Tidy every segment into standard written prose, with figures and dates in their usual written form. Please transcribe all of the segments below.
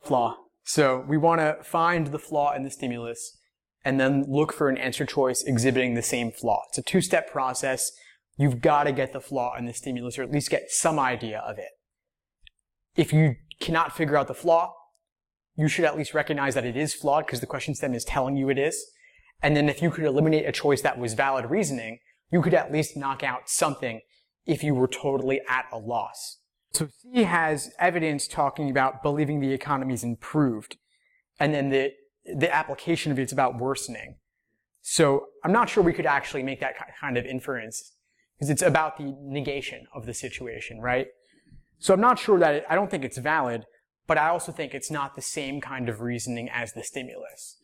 Flaw. So we want to find the flaw in the stimulus and then look for an answer choice exhibiting the same flaw. It's a two-step process. You've got to get the flaw in the stimulus, or at least get some idea of it. If you cannot figure out the flaw, you should at least recognize that it is flawed because the question stem is telling you it is. And then if you could eliminate a choice that was valid reasoning, you could at least knock out something if you were totally at a loss. So C has evidence talking about believing the economy's improved, and then the application of it's about worsening. So I'm not sure we could actually make that kind of inference, because it's about the negation of the situation, right? So I'm not sure that I don't think it's valid, but I also think it's not the same kind of reasoning as the stimulus.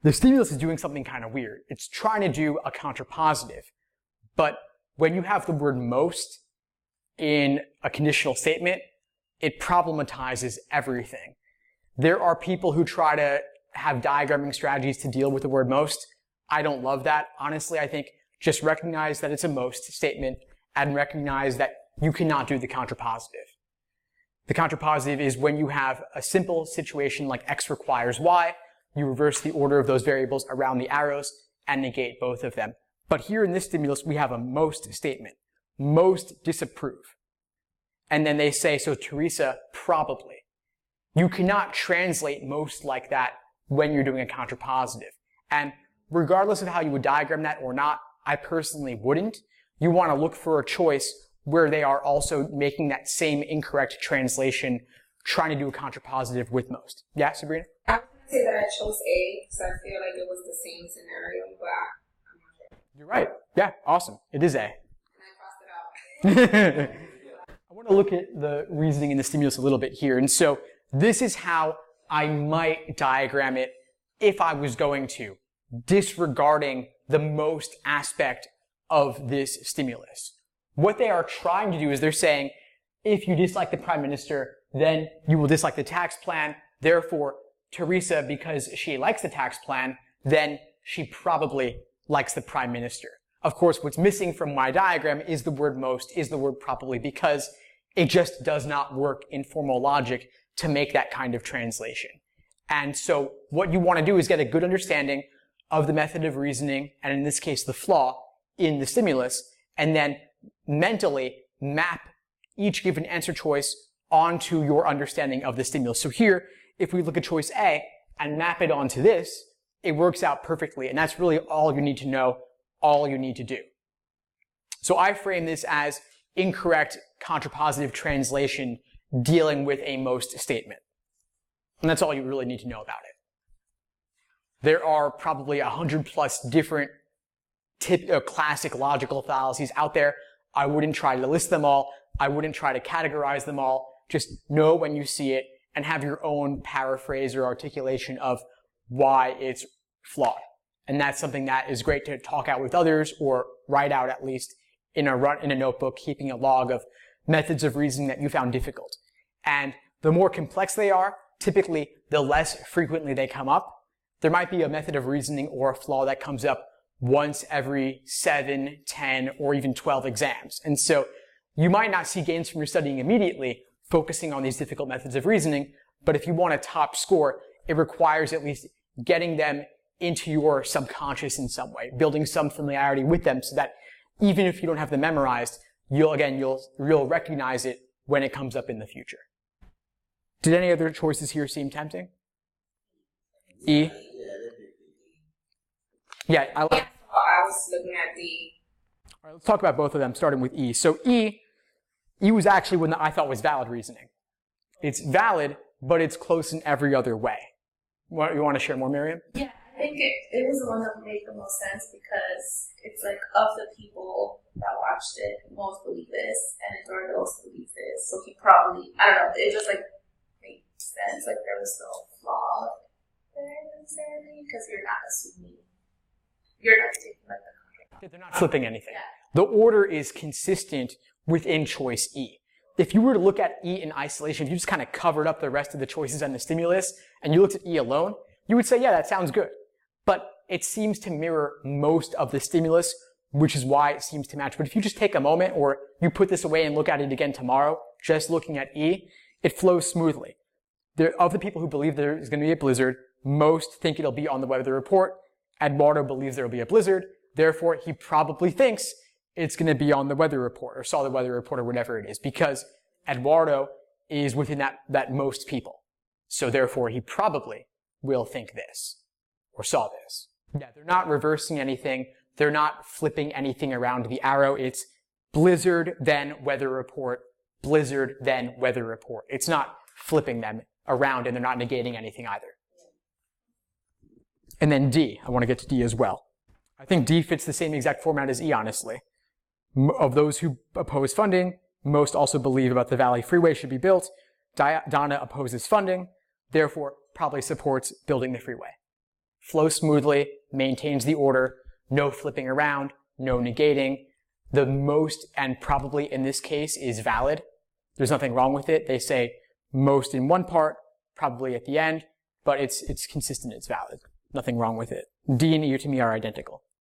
The stimulus is doing something kind of weird. It's trying to do a contrapositive, but when you have the word most in a conditional statement, it problematizes everything. There are people who try to have diagramming strategies to deal with the word most. I don't love that. Honestly, I think just recognize that it's a most statement and recognize that you cannot do the contrapositive. The contrapositive is when you have a simple situation like x requires y, you reverse the order of those variables around the arrows and negate both of them. But here in this stimulus, we have a most statement. Most disapprove. And then they say, so Teresa, probably. You cannot translate most like that when you're doing a contrapositive. And regardless of how you would diagram that or not, I personally wouldn't. You want to look for a choice where they are also making that same incorrect translation, trying to do a contrapositive with most. Yeah, Sabrina? I would say that I chose A, so I feel like it was the same scenario, but I'm not sure. You're right. Yeah, awesome. It is A. And I crossed it out. I want to look at the reasoning in the stimulus a little bit here. And so this is how I might diagram it if I was going to, disregarding the most aspect of this stimulus. What they are trying to do is they're saying, if you dislike the prime minister, then you will dislike the tax plan. Therefore, Teresa, because she likes the tax plan, then she probably likes the prime minister. Of course, what's missing from my diagram is the word most, is the word probably, because it just does not work in formal logic to make that kind of translation. And so what you want to do is get a good understanding of the method of reasoning, and in this case, the flaw in the stimulus, and then mentally map each given answer choice onto your understanding of the stimulus. So here, if we look at choice A and map it onto this, it works out perfectly, and that's really all you need to know, all you need to do. So I frame this as incorrect contrapositive translation dealing with a most statement. And that's all you really need to know about it. There are probably 100+ different classic logical fallacies out there. I wouldn't try to list them all. I wouldn't try to categorize them all. Just know when you see it and have your own paraphrase or articulation of why it's flawed. And that's something that is great to talk out with others or write out at least in a notebook, keeping a log of methods of reasoning that you found difficult. And the more complex they are, typically the less frequently they come up. There might be a method of reasoning or a flaw that comes up once every 7, 10, or even 12 exams. And so you might not see gains from your studying immediately, focusing on these difficult methods of reasoning, but if you want a top score, it requires at least getting them into your subconscious in some way, building some familiarity with them so that even if you don't have them memorized, you'll recognize it when it comes up in the future. Did any other choices here seem tempting? E? Yeah, I was looking at D. All right, let's talk about both of them, starting with E. So E was actually one that I thought was valid reasoning. It's valid, but it's close in every other way. You want to share more, Miriam? Yeah, I think it was the one that made the most sense because it's like of the people that watched it, most believe this, and Eduardo also believes this. So he probably, I don't know, it just like made sense. Like there was no flaw there necessarily because you're not assuming, you're not taking like the contract. They're not flipping anything. Yeah. The order is consistent within choice E. If you were to look at E in isolation, if you just kind of covered up the rest of the choices and the stimulus, and you looked at E alone, you would say, yeah, that sounds good. But it seems to mirror most of the stimulus, which is why it seems to match. But if you just take a moment, or you put this away and look at it again tomorrow, just looking at E, it flows smoothly. Of the people who believe there is going to be a blizzard, most think it'll be on the weather report. Eduardo believes there will be a blizzard. Therefore, he probably thinks it's going to be on the weather report or saw the weather report or whatever it is, because Eduardo is within that most people. So therefore, he probably will think this or saw this. Yeah, they're not reversing anything. They're not flipping anything around the arrow. It's blizzard, then weather report, blizzard, then weather report. It's not flipping them around, and they're not negating anything either. And then D. I want to get to D as well. I think D fits the same exact format as E, honestly. Of those who oppose funding, most also believe about the Valley Freeway should be built. Donna opposes funding, therefore probably supports building the freeway. Flows smoothly, maintains the order, no flipping around, no negating. The most, and probably in this case, is valid. There's nothing wrong with it. They say most in one part, probably at the end, but it's consistent, it's valid. Nothing wrong with it. D and E to me are identical.